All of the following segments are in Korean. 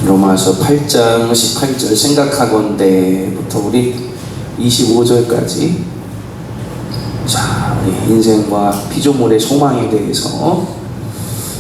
로마서 8장 18절 생각하건대부터 우리 25절까지 자, 우리 인생과 피조물의 소망에 대해서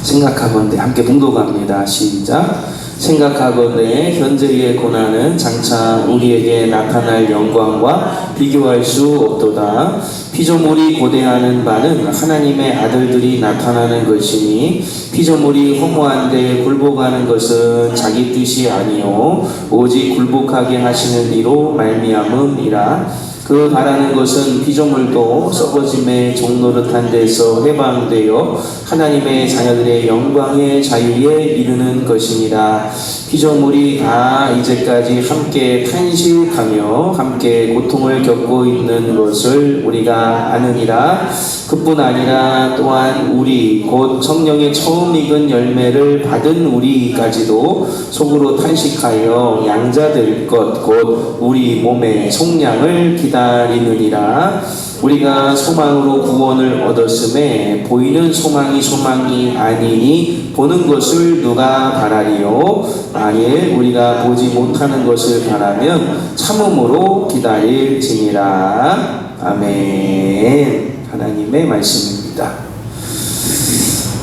생각하건대 함께 봉독합니다. 시작. 생각하건대 현재의 고난은 장차 우리에게 나타날 영광과 비교할 수 없도다. 피조물이 고대하는 바는 하나님의 아들들이 나타나는 것이니 피조물이 허무한 데 굴복하는 것은 자기 뜻이 아니요 오직 굴복하게 하시는 이로 말미암음이라. 그 바라는 것은 피조물도 썩어짐의 종노릇한 데서 해방되어 하나님의 자녀들의 영광의 자유에 이르는 것이니라. 피조물이 다 이제까지 함께 탄식하며 함께 고통을 겪고 있는 것을 우리가 아느니라. 그뿐 아니라 또한 우리 곧 성령의 처음 익은 열매를 받은 우리까지도 속으로 탄식하여 양자될 것 곧 우리 몸의 속량을 기다리느니라. 우리가 소망으로 구원을 얻었음에 보이는 소망이 아니니 보는 것을 누가 바라리요. 만일 우리가 보지 못하는 것을 바라면 참음으로 기다릴지니라. 아멘. 하나님의 말씀입니다.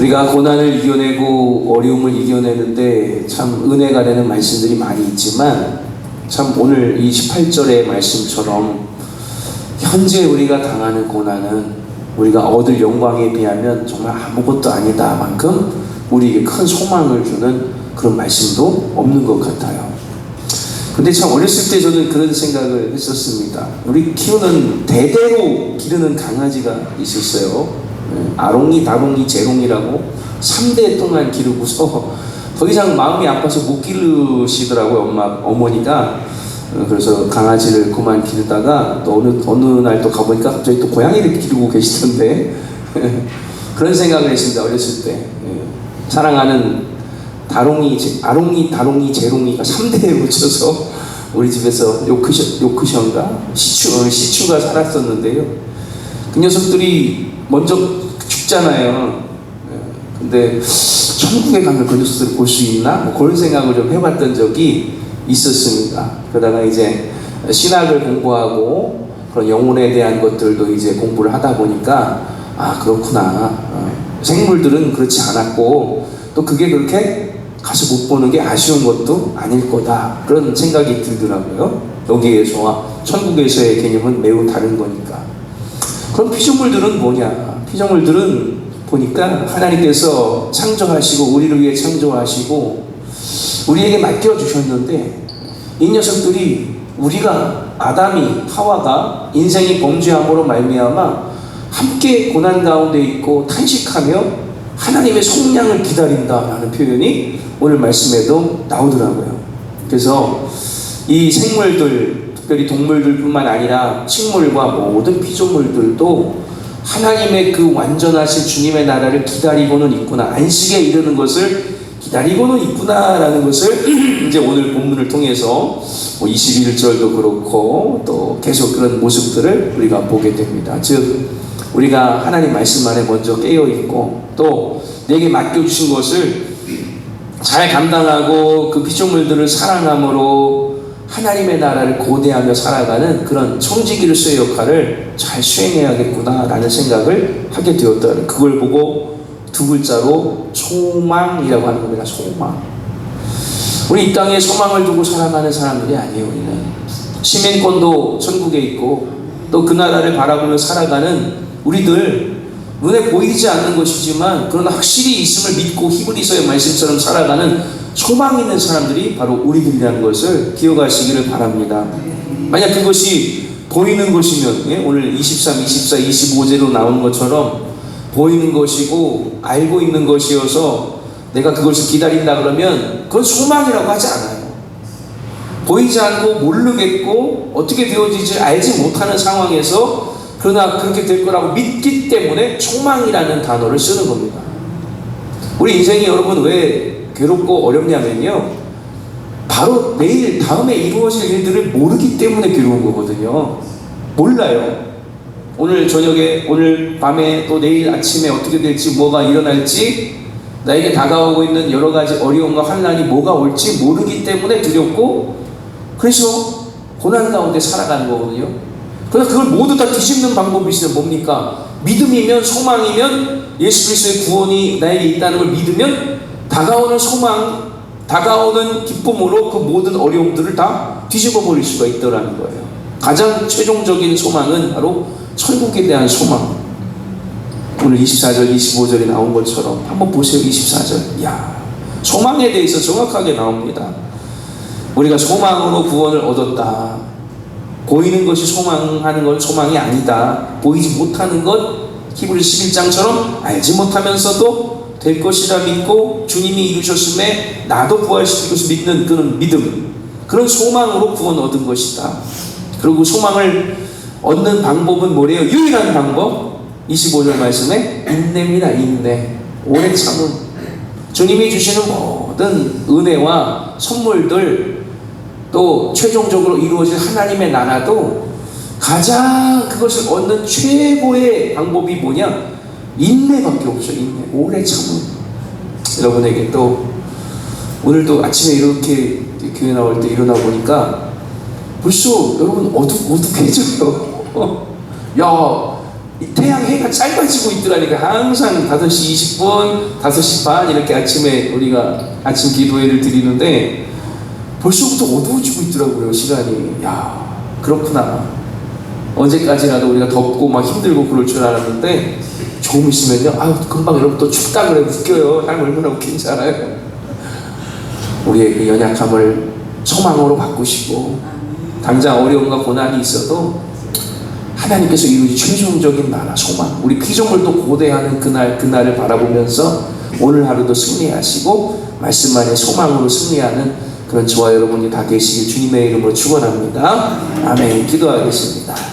우리가 고난을 이겨내고 어려움을 이겨내는데 참 은혜가 되는 말씀들이 많이 있지만 참 오늘 이 18절의 말씀처럼 현재 우리가 당하는 고난은 우리가 얻을 영광에 비하면 정말 아무것도 아니다 만큼 우리에게 큰 소망을 주는 그런 말씀도 없는 것 같아요. 근데 참 어렸을 때 저는 그런 생각을 했었습니다. 우리 키우는 대대로 기르는 강아지가 있었어요. 아롱이, 다롱이, 재롱이라고 3대 동안 기르고서 더 이상 마음이 아파서 못 기르시더라고요. 어머니가. 그래서 강아지를 그만 기르다가 또 어느 날 또 가보니까 갑자기 또 고양이를 기르고 계시던데 그런 생각을 했습니다. 어렸을 때. 사랑하는 아롱이, 다롱이, 재롱이가 3대에 묻혀서 우리 집에서 요크션가 시추가 살았었는데요. 그 녀석들이 먼저 죽잖아요. 근데 천국에 가면 그 녀석들을 볼 수 있나? 뭐 그런 생각을 좀 해봤던 적이 있었습니다. 그러다가 이제 신학을 공부하고 그런 영혼에 대한 것들도 이제 공부를 하다 보니까 아 그렇구나. 생물들은 그렇지 않았고 또 그게 그렇게 가서 못 보는 게 아쉬운 것도 아닐 거다. 그런 생각이 들더라고요. 여기에서와 천국에서의 개념은 매우 다른 거니까. 그럼 피조물들은 뭐냐? 피조물들은 보니까 하나님께서 창조하시고 우리를 위해 창조하시고 우리에게 맡겨주셨는데 이 녀석들이 우리가 아담이 하와가 인생이 범죄함으로 말미암아 함께 고난 가운데 있고 탄식하며 하나님의 속량을 기다린다라는 표현이 오늘 말씀에도 나오더라고요. 그래서 이 생물들 특별히 동물들뿐만 아니라 식물과 모든 피조물들도 하나님의 그 완전하신 주님의 나라를 기다리고는 있구나, 안식에 이르는 것을 기다리고는 있구나라는 것을 이제 오늘 본문을 통해서 21절도 그렇고 또 계속 그런 모습들을 우리가 보게 됩니다. 즉 우리가 하나님 말씀 안에 먼저 깨어있고 또 내게 맡겨주신 것을 잘 감당하고 그 피조물들을 사랑함으로 하나님의 나라를 고대하며 살아가는 그런 청지기로서의 역할을 잘 수행해야겠구나라는 생각을 하게 되었다. 그걸 보고 두 글자로 소망이라고 하는 겁니다. 소망. 우리 이 땅에 소망을 두고 살아가는 사람들이 아니에요. 우리는 시민권도 천국에 있고 또 그 나라를 바라보며 살아가는 우리들 눈에 보이지 않는 것이지만 그러나 확실히 있음을 믿고 히브리서의 말씀처럼 살아가는 소망 있는 사람들이 바로 우리들이라는 것을 기억하시기를 바랍니다. 만약 그것이 보이는 것이면 오늘 23, 24, 25제로 나온 것처럼 보이는 것이고 알고 있는 것이어서 내가 그것을 기다린다 그러면 그건 소망이라고 하지 않아요. 보이지 않고 모르겠고 어떻게 되어질지 알지 못하는 상황에서 그러나 그렇게 될 거라고 믿기 때문에 소망이라는 단어를 쓰는 겁니다. 우리 인생이 여러분 왜 괴롭고 어렵냐면요, 바로 내일 다음에 이루어질 일들을 모르기 때문에 괴로운 거거든요. 몰라요. 오늘 저녁에, 오늘 밤에, 또 내일 아침에 어떻게 될지, 뭐가 일어날지 나에게 다가오고 있는 여러 가지 어려움과 환난이 뭐가 올지 모르기 때문에 두렵고, 그래서 고난 가운데 살아가는 거거든요. 그래서 그걸 모두 다 뒤집는 방법이 있어요. 뭡니까? 믿음이면, 소망이면, 예수 그리스도의 구원이 나에게 있다는 걸 믿으면 다가오는 소망, 다가오는 기쁨으로 그 모든 어려움들을 다 뒤집어 버릴 수가 있더라는 거예요. 가장 최종적인 소망은 바로 천국에 대한 소망. 오늘 24절, 25절에 나온 것처럼 한번 보세요. 24절. 이야, 소망에 대해서 정확하게 나옵니다. 우리가 소망으로 구원을 얻었다. 보이는 것이 소망하는 건 소망이 아니다. 보이지 못하는 것, 히브리서 11장처럼 알지 못하면서도 될 것이라 믿고 주님이 이루셨음에 나도 부활시킬 것을 믿는 그런 믿음, 그런 소망으로 구원 얻은 것이다. 그리고 소망을 얻는 방법은 뭐래요? 유일한 방법, 25절 말씀에 인내입니다. 인내, 오래 참음. 주님이 주시는 모든 은혜와 선물들, 또 최종적으로 이루어질 하나님의 나라도 가장 그것을 얻는 최고의 방법이 뭐냐? 인내밖에 없죠. 인내, 오래 참음. 여러분에게 또 오늘도 아침에 이렇게 교회 나올 때 일어나 보니까 벌써 여러분 어둑어둑해져요. 야, 태양 해가 짧아지고 있더라니까. 항상 5시 20분, 5시 반 이렇게 아침에 우리가 아침 기도회를 드리는데 벌써부터 어두워지고 있더라고요, 시간이. 야, 그렇구나. 언제까지라도 우리가 덥고 막 힘들고 그럴 줄 알았는데 조금 있으면요, 아유, 금방 여러분 또 춥다 그래. 웃겨요. 하나님 얼마나 웃긴지 알아요? 우리의 그 연약함을 소망으로 바꾸시고, 당장 어려움과 고난이 있어도 하나님께서 이루어진 최종적인 나라, 소망, 우리 피조물도 고대하는 그날을 바라보면서 오늘 하루도 승리하시고 말씀 안에 소망으로 승리하는 그런 저와 여러분이 다 되시길 주님의 이름으로 축원합니다. 아멘. 기도하겠습니다.